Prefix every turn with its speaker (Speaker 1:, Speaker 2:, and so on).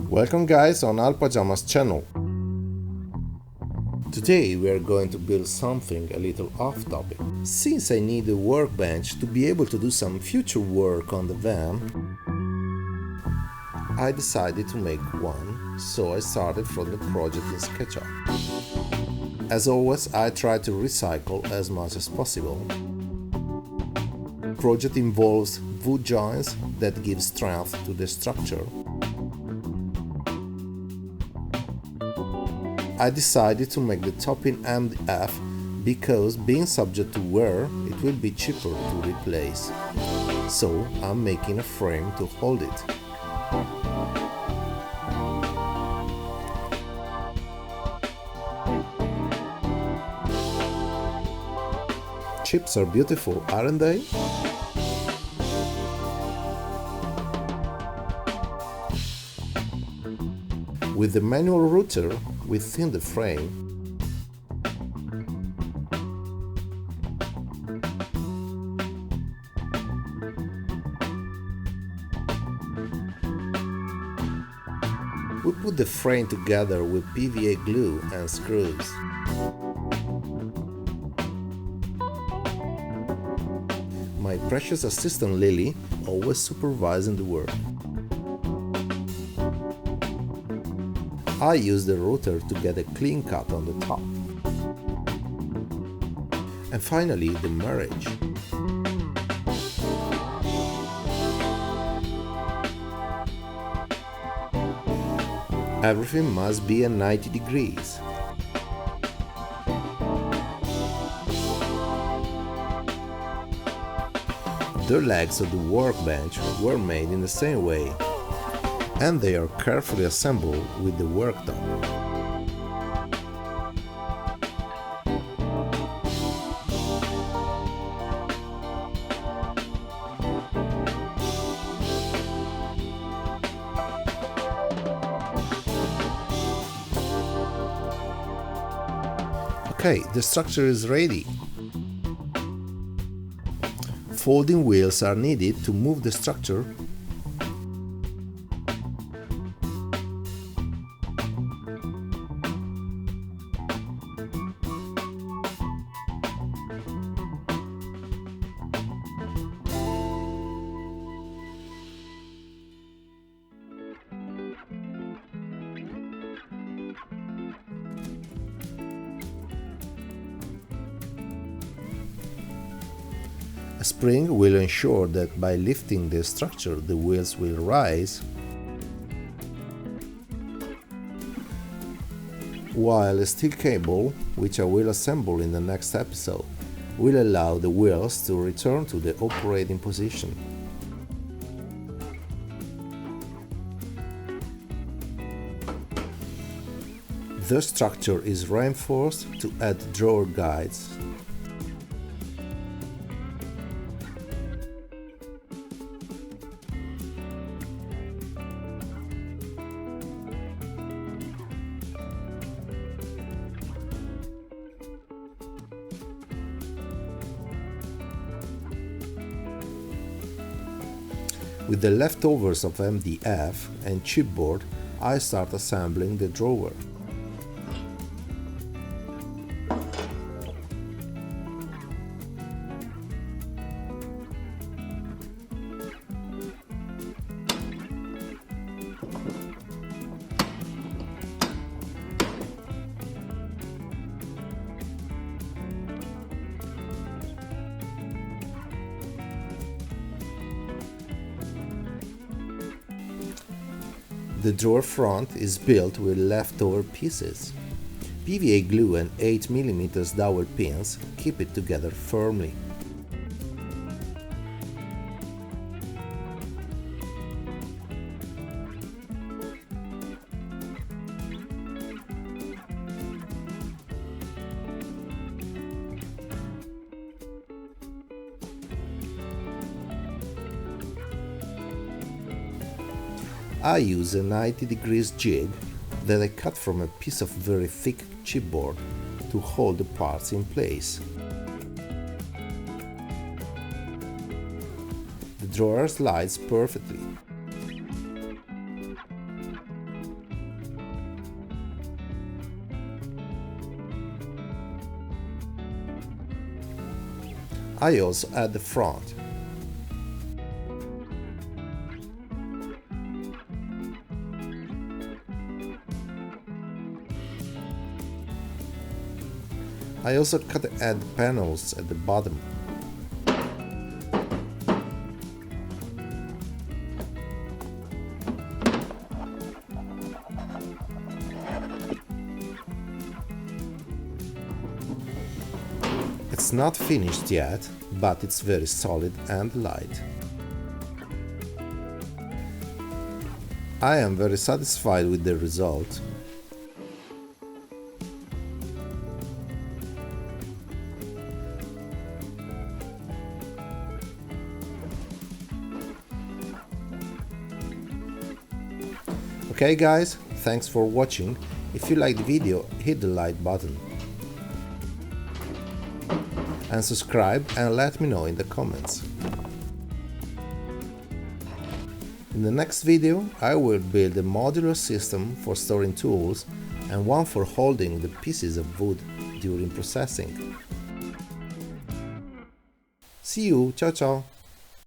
Speaker 1: Welcome guys on Alpagiama's channel. Today we are going to build something a little off topic. Since I need a workbench to be able to do some future work on the van, I decided to make one, so I started from the project in SketchUp. As always, I try to recycle as much as possible. The project involves wood joints that give strength to the structure. I decided to make the top in MDF because, being subject to wear, it will be cheaper to replace. So I'm making a frame to hold it. Chips are beautiful, aren't they? With the manual router within the frame, we put the frame together with PVA glue and screws. My precious assistant Lilly always supervising the work. I use the router to get a clean cut on the top. And finally, the marriage. Everything must be at 90 degrees. The legs of the workbench were made in the same way, and they are carefully assembled with the worktop. Okay, the structure is ready. Folding wheels are needed to move the structure. A spring will ensure that by lifting the structure the wheels will rise, while a steel cable, which I will assemble in the next episode, will allow the wheels to return to the operating position. The structure is reinforced to add drawer guides. With the leftovers of MDF and chipboard, I start assembling the drawer. The drawer front is built with leftover pieces. PVA glue and 8mm dowel pins keep it together firmly. I use a 90 degrees jig that I cut from a piece of very thick chipboard to hold the parts in place. The drawer slides perfectly. I also add the front. I also cut and add panels at the bottom. It's not finished yet, but it's very solid and light. I am very satisfied with the result. Okay guys, thanks for watching. If you liked the video, hit the like button. And subscribe and let me know in the comments. In the next video, I will build a modular system for storing tools and one for holding the pieces of wood during processing. See you, ciao ciao!